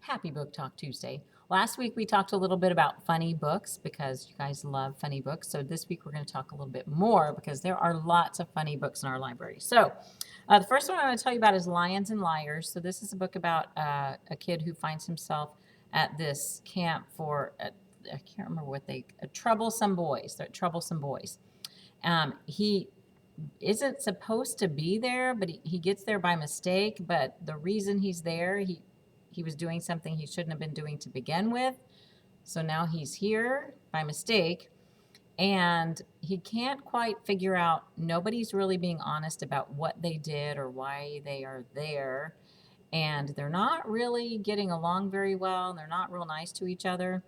Happy Book Talk Tuesday. Last week we talked a little bit about funny books because you guys love funny books. So this week we're going to talk a little bit more because there are lots of funny books in our library. So the first one I want to tell you about is Lions and Liars. So this is a book about a kid who finds himself at this camp for, I can't remember what troublesome boys. They're troublesome boys. He isn't supposed to be there, but he gets there by mistake. But the reason he's there, he was doing something he shouldn't have been doing to begin with. So now he's here by mistake. And he can't quite figure out, nobody's really being honest about what they did or why they are there. And they're not really getting along very well. They're not real nice to each other.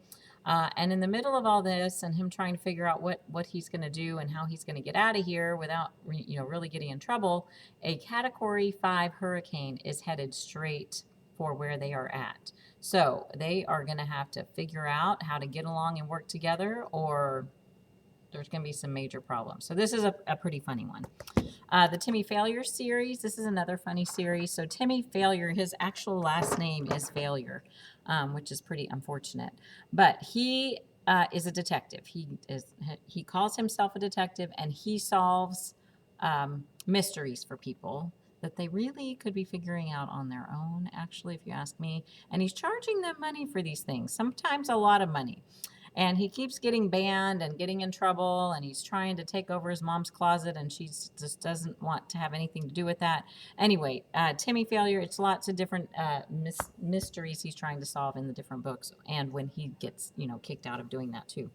And in the middle of all this and him trying to figure out what he's going to do and how he's going to get out of here without really getting in trouble, a Category 5 hurricane is headed straight for where they are at. So they are going to have to figure out how to get along and work together, or there's going to be some major problems. So this is a pretty funny one. The Timmy Failure series, this is another funny series. So Timmy Failure, his actual last name is Failure, which is pretty unfortunate. But he is a detective. He calls himself a detective, and he solves mysteries for people that they really could be figuring out on their own, actually, if you ask me. And he's charging them money for these things, sometimes a lot of money. And he keeps getting banned and getting in trouble, and he's trying to take over his mom's closet, and she just doesn't want to have anything to do with that. Anyway, Timmy Failure, it's lots of different mysteries he's trying to solve in the different books, and when he gets, kicked out of doing that too.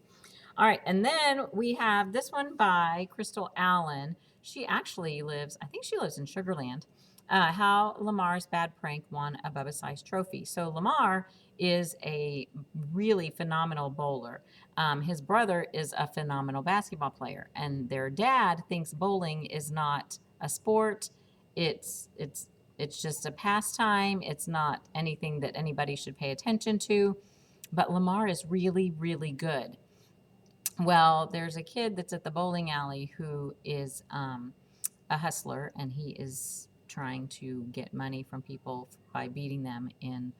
All right, and then we have this one by Crystal Allen. She actually lives, I think she lives in Sugarland. How Lamar's Bad Prank Won a Bubba-Sized Trophy. So Lamar is a really phenomenal bowler. His brother is a phenomenal basketball player, and their dad thinks bowling is not a sport. It's just a pastime. It's not anything that anybody should pay attention to. But Lamar is really, really good. Well, there's a kid that's at the bowling alley who is a hustler, and he is trying to get money from people by beating them in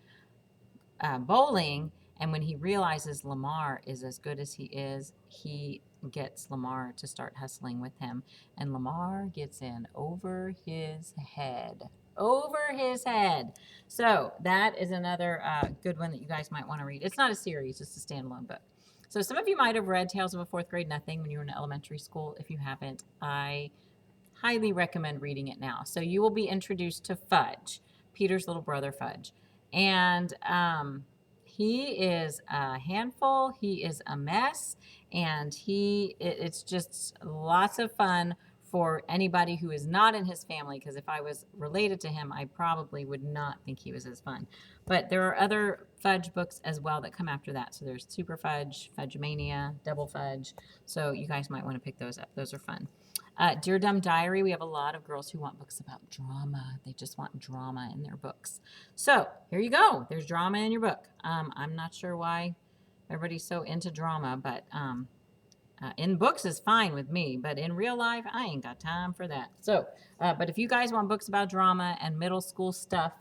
bowling. And when he realizes Lamar is as good as he is, he gets Lamar to start hustling with him. And Lamar gets in over his head. Over his head. So that is another good one that you guys might want to read. It's not a series, it's a standalone book. So some of you might have read Tales of a Fourth Grade Nothing when you were in elementary school. If you haven't, I highly recommend reading it now. So you will be introduced to Fudge, Peter's little brother Fudge. And he is a handful, he is a mess, and it's just lots of fun for anybody who is not in his family, because if I was related to him, I probably would not think he was as fun. But there are other Fudge books as well that come after that. So there's Super Fudge, Fudge Mania, Double Fudge. So you guys might want to pick those up. Those are fun. Dear Dumb Diary, we have a lot of girls who want books about drama. They just want drama in their books. So here you go. There's drama in your book. I'm not sure why everybody's so into drama, but in books is fine with me, but in real life, I ain't got time for that. So, but if you guys want books about drama and middle school stuff,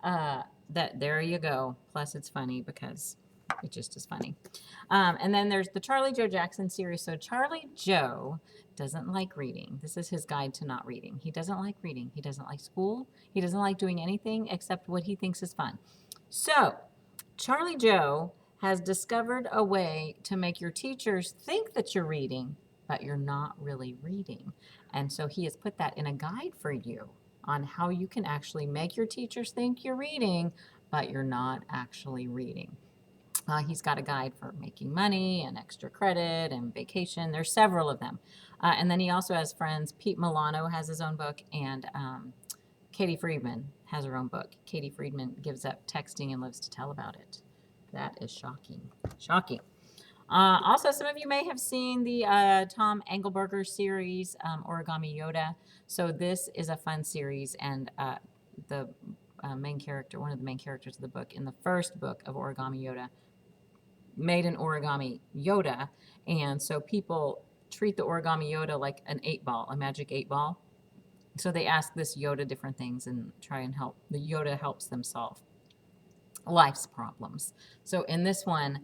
there you go. Plus, it's funny because it just is funny. And then there's the Charlie Joe Jackson series. So Charlie Joe doesn't like reading. This is his guide to not reading. He doesn't like reading. He doesn't like school. He doesn't like doing anything except what he thinks is fun. So Charlie Joe has discovered a way to make your teachers think that you're reading, but you're not really reading. And so he has put that in a guide for you on how you can actually make your teachers think you're reading, but you're not actually reading. He's got a guide for making money and extra credit and vacation. There's several of them. And then he also has friends. Pete Milano has his own book, and Katie Friedman has her own book. Katie Friedman gives up texting and lives to tell about it. That is shocking. Shocking. Also, some of you may have seen the Tom Engelberger series, Origami Yoda. So this is a fun series, and the main character, one of the main characters of the book, in the first book of Origami Yoda, made an origami Yoda, and so people treat the origami Yoda like an 8-ball, a magic 8-ball. So they ask this Yoda different things and try and help. The Yoda helps them solve life's problems. So in this one,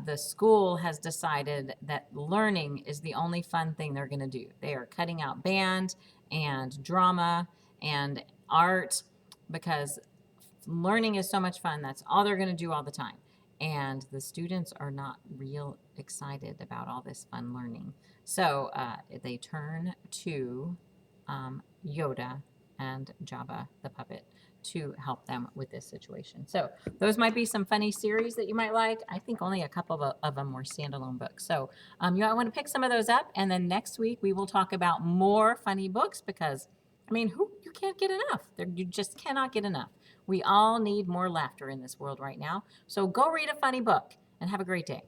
the school has decided that learning is the only fun thing they're going to do. They are cutting out band and drama and art because learning is so much fun. That's all they're going to do all the time. And the students are not real excited about all this fun learning. So they turn to Yoda and Jabba the puppet to help them with this situation. So those might be some funny series that you might like. I think only a couple of them were standalone books. So you might want to pick some of those up. And then next week we will talk about more funny books because, I mean, you can't get enough. You just cannot get enough. We all need more laughter in this world right now. So go read a funny book and have a great day.